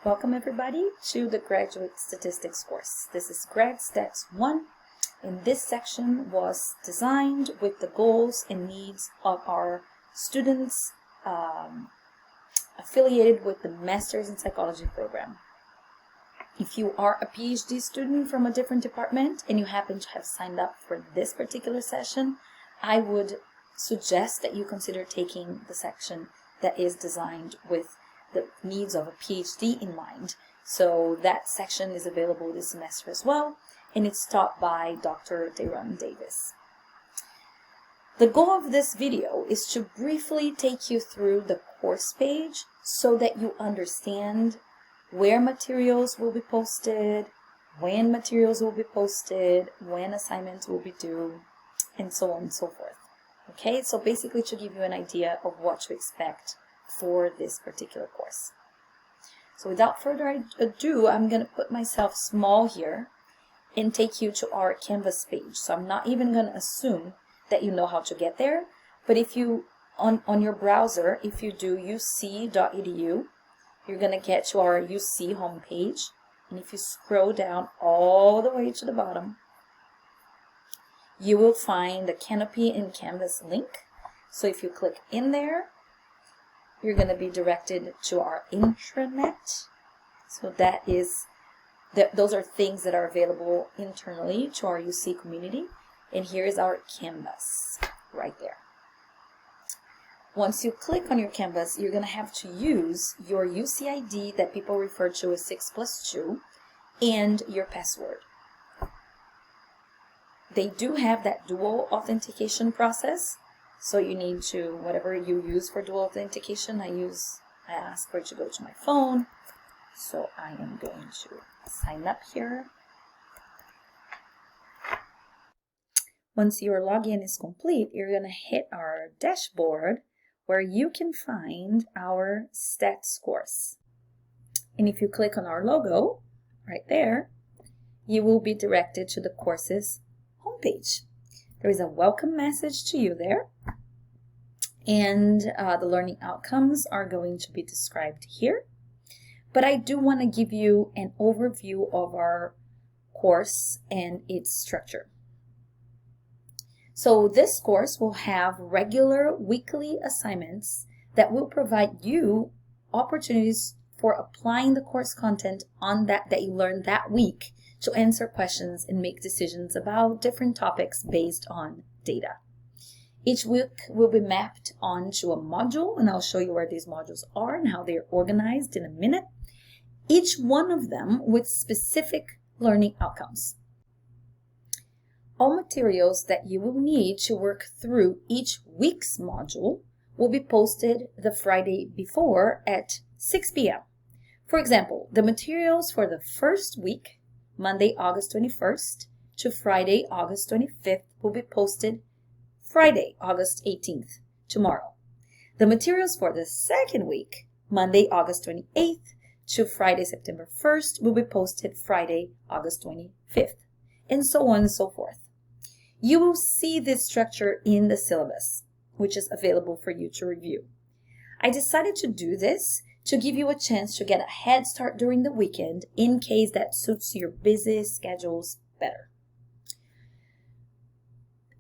Welcome everybody to the Graduate Statistics course. This is Grad Stats 1, and this section was designed with the goals and needs of our students affiliated with the Masters in Psychology program. If you are a PhD student from a different department and you happen to have signed up for this particular session, I would suggest that you consider taking the section that is designed with the needs of a PhD in mind. So that section is available this semester as well, and it's taught by Dr. Deron Davis. The goal of this video is to briefly take you through the course page so that you understand where materials will be posted, when materials will be posted, when assignments will be due, and so on and so forth. Okay, so basically to give you an idea of what to expect for this particular course. So without further ado, I'm going to put myself small here and take you to our Canvas page. So I'm not even going to assume that you know how to get there, but if you, on your browser, if you do uc.edu, you're going to get to our UC homepage, and if you scroll down all the way to the bottom, you will find the Canopy in Canvas link. So if you click in there, you're going to be directed to our intranet. So those are things that are available internally to our UC community. And here is our Canvas right there. Once you click on your Canvas, you're going to have to use your UC ID that people refer to as 6+2 and your password. They do have that dual authentication process. So you need to, whatever you use for dual authentication, I ask for it to go to my phone. So I am going to sign up here. Once your login is complete, you're going to hit our dashboard where you can find our stats course. And if you click on our logo right there, you will be directed to the course's homepage. There is a welcome message to you there, and the learning outcomes are going to be described here. But I do want to give you an overview of our course and its structure. So this course will have regular weekly assignments that will provide you opportunities for applying the course content on that you learned that week to answer questions and make decisions about different topics based on data. Each week will be mapped onto a module, and I'll show you where these modules are and how they're organized in a minute. Each one of them with specific learning outcomes. All materials that you will need to work through each week's module will be posted the Friday before at 6 p.m. For example, the materials for the first week, Monday, August 21st to Friday, August 25th, will be posted Friday, August 18th, tomorrow. The materials for the second week, Monday, August 28th to Friday, September 1st, will be posted Friday, August 25th, and so on and so forth. You will see this structure in the syllabus, which is available for you to review. I decided to do this to give you a chance to get a head start during the weekend in case that suits your busy schedules better.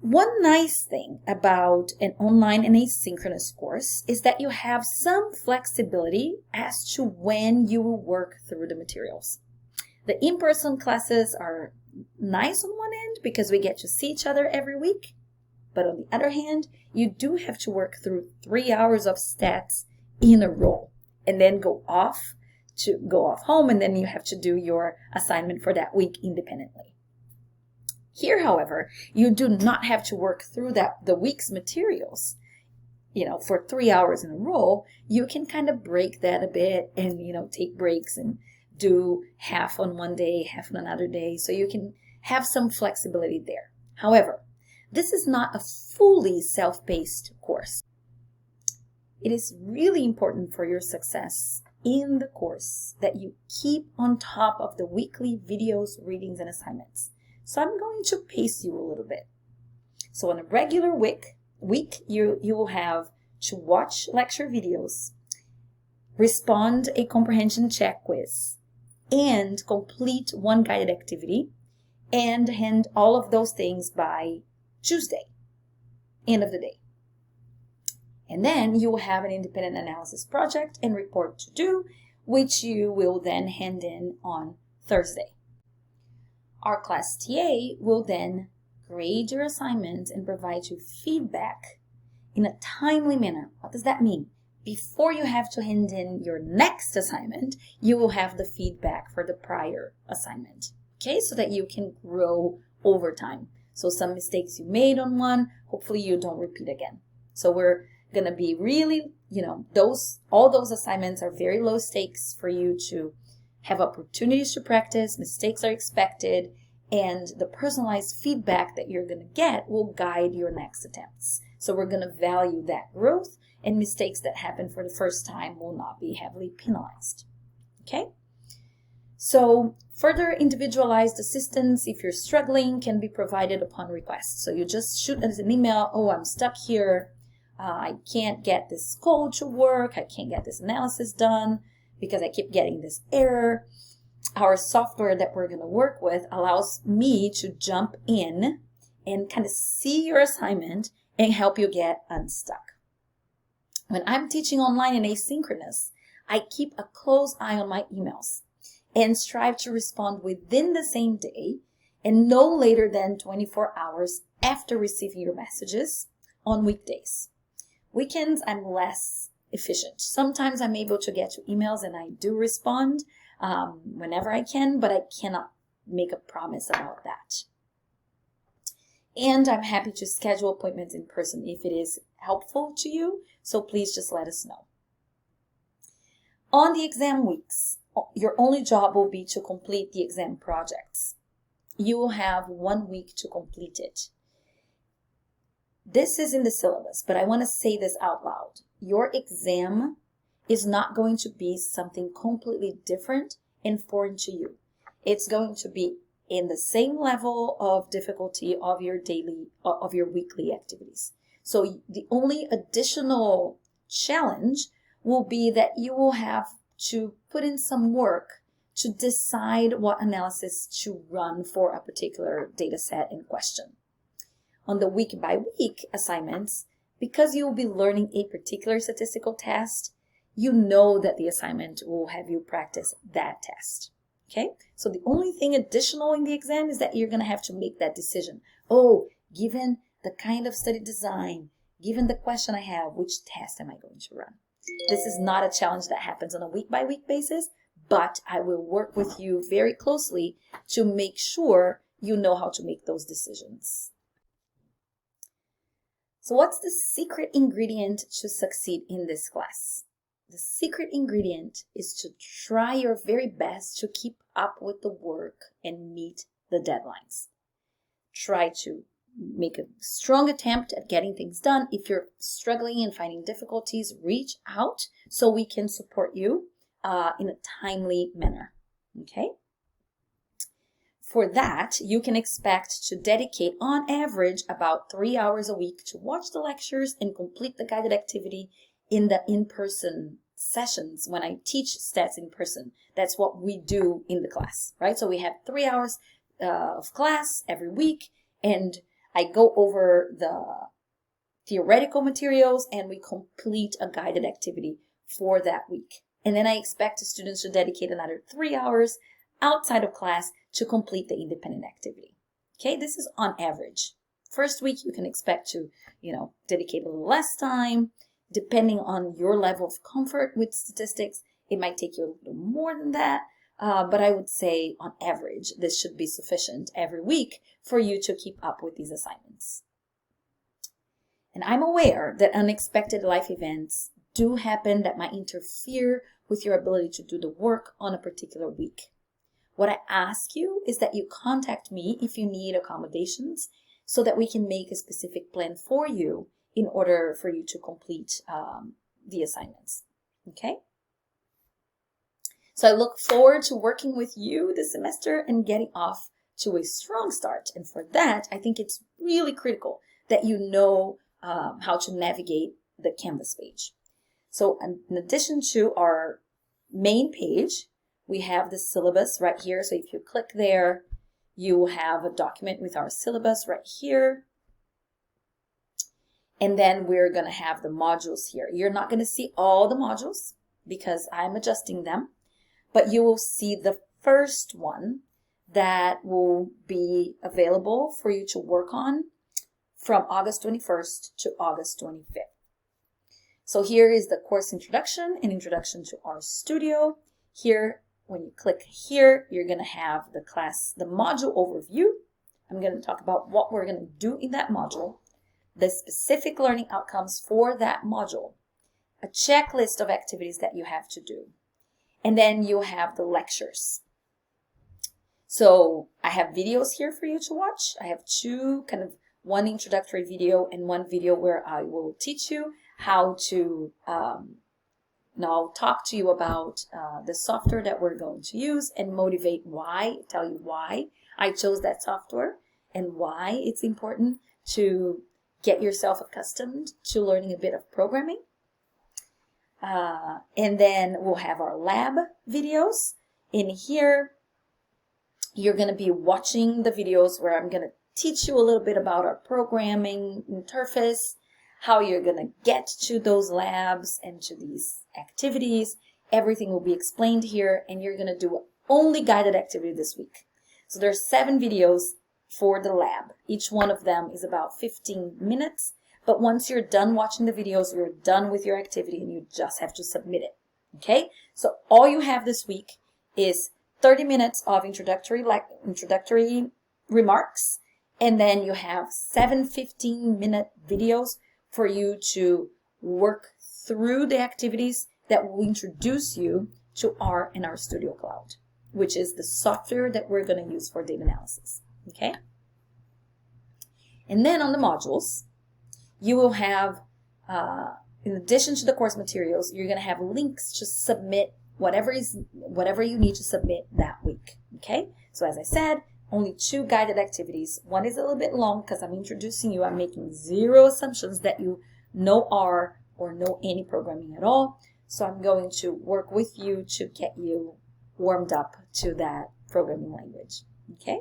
One nice thing about an online and asynchronous course is that you have some flexibility as to when you will work through the materials. The in-person classes are nice on one end because we get to see each other every week, but on the other hand, you do have to work through 3 hours of stats in a row and then go off home, and then you have to do your assignment for that week independently. Here, however, you do not have to work through the week's materials, for 3 hours in a row. You can kind of break that a bit and, take breaks and do half on one day, half on another day, so you can have some flexibility there. However, this is not a fully self-paced course. It is really important for your success in the course that you keep on top of the weekly videos, readings, and assignments. So I'm going to pace you a little bit. So on a regular week, you will have to watch lecture videos, respond a comprehension check quiz, and complete one guided activity, and hand all of those things by Tuesday, end of the day. And then you will have an independent analysis project and report to do, which you will then hand in on Thursday. Our class TA will then grade your assignments and provide you feedback in a timely manner. What does that mean? Before you have to hand in your next assignment, you will have the feedback for the prior assignment, okay? So that you can grow over time. So some mistakes you made on one, hopefully you don't repeat again. So we're going to be really, all those assignments are very low stakes for you to have opportunities to practice. Mistakes are expected, and the personalized feedback that you're going to get will guide your next attempts. So we're going to value that growth, and mistakes that happen for the first time will not be heavily penalized. Okay? So further individualized assistance, if you're struggling, can be provided upon request. So you just shoot us an email, oh, I'm stuck here. I can't get this code to work. I can't get this analysis done because I keep getting this error. Our software that we're going to work with allows me to jump in and kind of see your assignment and help you get unstuck. When I'm teaching online and asynchronous, I keep a close eye on my emails and strive to respond within the same day and no later than 24 hours after receiving your messages on weekdays. Weekends, I'm less efficient. Sometimes I'm able to get to emails and I do respond whenever I can, but I cannot make a promise about that. And I'm happy to schedule appointments in person if it is helpful to you, so please just let us know. On the exam weeks, your only job will be to complete the exam projects. You will have 1 week to complete it. This is in the syllabus, but I want to say this out loud. Your exam is not going to be something completely different and foreign to you. It's going to be in the same level of difficulty of your weekly activities. So the only additional challenge will be that you will have to put in some work to decide what analysis to run for a particular data set in question. On the week-by-week assignments, because you will be learning a particular statistical test, you know that the assignment will have you practice that test. Okay? So the only thing additional in the exam is that you're going to have to make that decision. Oh, given the kind of study design, given the question I have, which test am I going to run? This is not a challenge that happens on a week-by-week basis, but I will work with you very closely to make sure you know how to make those decisions. So what's the secret ingredient to succeed in this class? The secret ingredient is to try your very best to keep up with the work and meet the deadlines. Try to make a strong attempt at getting things done. If you're struggling and finding difficulties, reach out so we can support you in a timely manner. Okay? For that, you can expect to dedicate on average about 3 hours a week to watch the lectures and complete the guided activity in the in-person sessions when I teach stats in person. That's what we do in the class, right? So we have 3 hours of class every week, and I go over the theoretical materials and we complete a guided activity for that week. And then I expect the students to dedicate another 3 hours outside of class to complete the independent activity. Okay, this is on average. First week, you can expect to, dedicate a little less time. Depending on your level of comfort with statistics, it might take you a little more than that. But I would say on average, this should be sufficient every week for you to keep up with these assignments. And I'm aware that unexpected life events do happen that might interfere with your ability to do the work on a particular week. What I ask you is that you contact me if you need accommodations so that we can make a specific plan for you in order for you to complete the assignments. Okay? So I look forward to working with you this semester and getting off to a strong start. And for that, I think it's really critical that you know how to navigate the Canvas page. So in addition to our main page, we have the syllabus right here. So if you click there, you will have a document with our syllabus right here. And then we're going to have the modules here. You're not going to see all the modules because I'm adjusting them, but you will see the first one that will be available for you to work on from August 21st to August 25th. So here is the course introduction and introduction to RStudio. Here, when you click here, you're going to have the module overview. I'm going to talk about what we're going to do in that module, the specific learning outcomes for that module, a checklist of activities that you have to do, and then you'll have the lectures. So I have videos here for you to watch. I have two, one introductory video and one video where I will teach you how to, I'll talk to you about the software that we're going to use and tell you why I chose that software and why it's important to get yourself accustomed to learning a bit of programming. And then we'll have our lab videos. In here, you're going to be watching the videos where I'm going to teach you a little bit about our programming interface, how you're going to get to those labs and to these activities. Everything will be explained here, and you're going to do only guided activity this week. So there's 7 videos for the lab. Each one of them is about 15 minutes, but once you're done watching the videos, you're done with your activity and you just have to submit it. Okay? So all you have this week is 30 minutes of introductory remarks, and then you have 7 15-minute videos for you to work through the activities that will introduce you to R and RStudio Cloud, which is the software that we're going to use for data analysis. Okay? And then on the modules, you will have, in addition to the course materials, you're going to have links to submit whatever you need to submit that week. Okay? So as I said, only 2 guided activities. One is a little bit long because I'm introducing you. I'm making 0 assumptions that you know R or know any programming at all. So I'm going to work with you to get you warmed up to that programming language. Okay?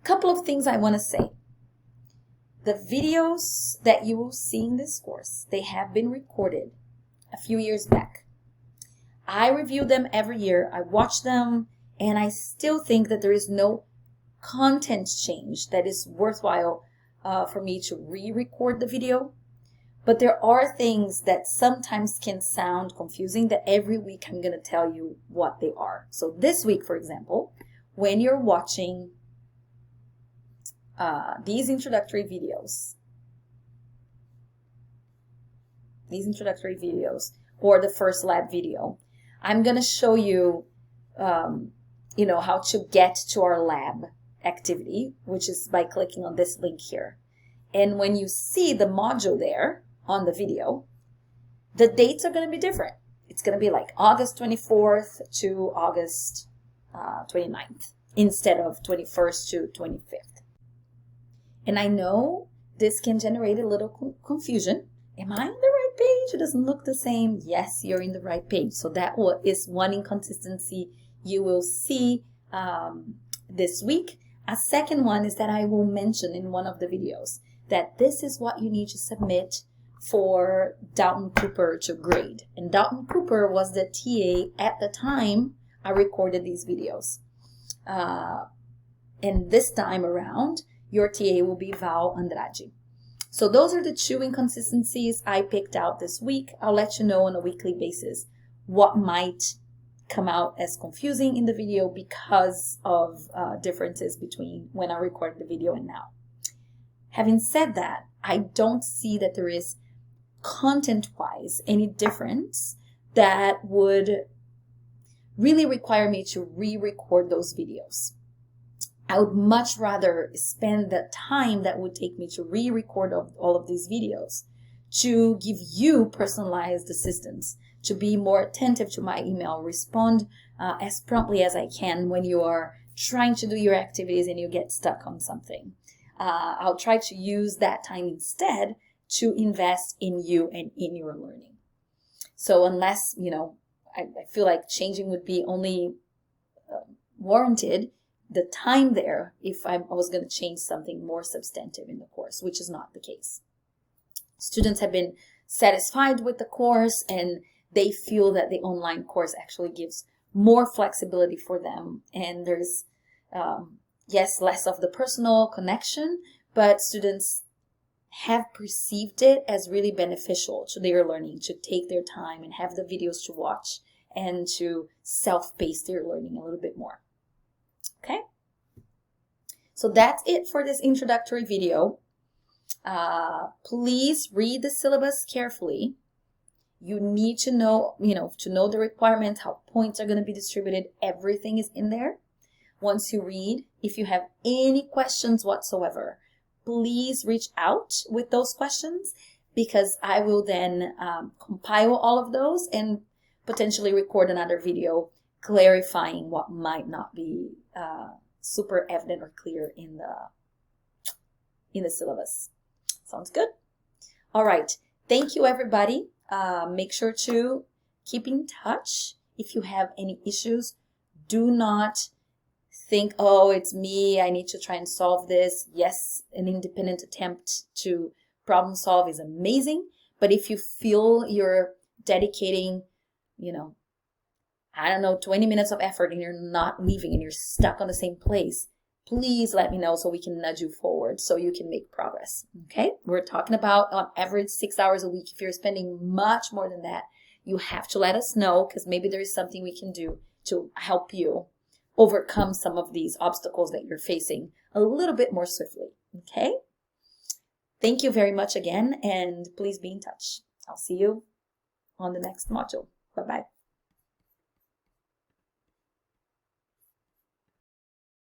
Couple of things I want to say. The videos that you will see in this course, they have been recorded a few years back. I review them every year. I watch them, and I still think that there is no content change that is worthwhile for me to re-record the video. But there are things that sometimes can sound confusing that every week I'm going to tell you what they are. So this week, for example, when you're watching these introductory videos, or the first lab video, I'm going to show you, how to get to our lab activity, which is by clicking on this link here. And when you see the module there on the video, the dates are going to be different. It's going to be like August 24th to August 29th instead of 21st to 25th. And I know this can generate a little confusion. Am I in the right page? It doesn't look the same. Yes, you're in the right page. So that is one inconsistency you will see this week. A second one is that I will mention in one of the videos that this is what you need to submit for Dalton Cooper to grade. And Dalton Cooper was the TA at the time I recorded these videos. And this time around, your TA will be Val Andrade. So those are the 2 inconsistencies I picked out this week. I'll let you know on a weekly basis what might come out as confusing in the video because of differences between when I recorded the video and now. Having said that, I don't see that there is content-wise any difference that would really require me to re-record those videos. I would much rather spend the time that would take me to re-record all of these videos to give you personalized assistance, to be more attentive to my email, respond as promptly as I can when you are trying to do your activities and you get stuck on something. I'll try to use that time instead to invest in you and in your learning. So unless, I feel like changing would be only warranted the time there if I was going to change something more substantive in the course, which is not the case. Students have been satisfied with the course, and they feel that the online course actually gives more flexibility for them. And there's, yes, less of the personal connection, but students have perceived it as really beneficial to their learning, to take their time and have the videos to watch and to self-pace their learning a little bit more. Okay? So that's it for this introductory video. Please read the syllabus carefully. You need to know, to know the requirements, how points are going to be distributed. Everything is in there. Once you read, if you have any questions whatsoever, please reach out with those questions, because I will then compile all of those and potentially record another video clarifying what might not be super evident or clear in the syllabus. Sounds good? All right. Thank you, everybody. Make sure to keep in touch. If you have any issues, do not think, oh, it's me, I need to try and solve this. Yes, an independent attempt to problem solve is amazing. But if you feel you're dedicating, 20 minutes of effort and you're not leaving and you're stuck on the same place, please let me know so we can nudge you forward so you can make progress. Okay? We're talking about on average 6 hours a week. If you're spending much more than that, you have to let us know, because maybe there is something we can do to help you overcome some of these obstacles that you're facing a little bit more swiftly. Okay? Thank you very much again, and please be in touch. I'll see you on the next module. Bye-bye.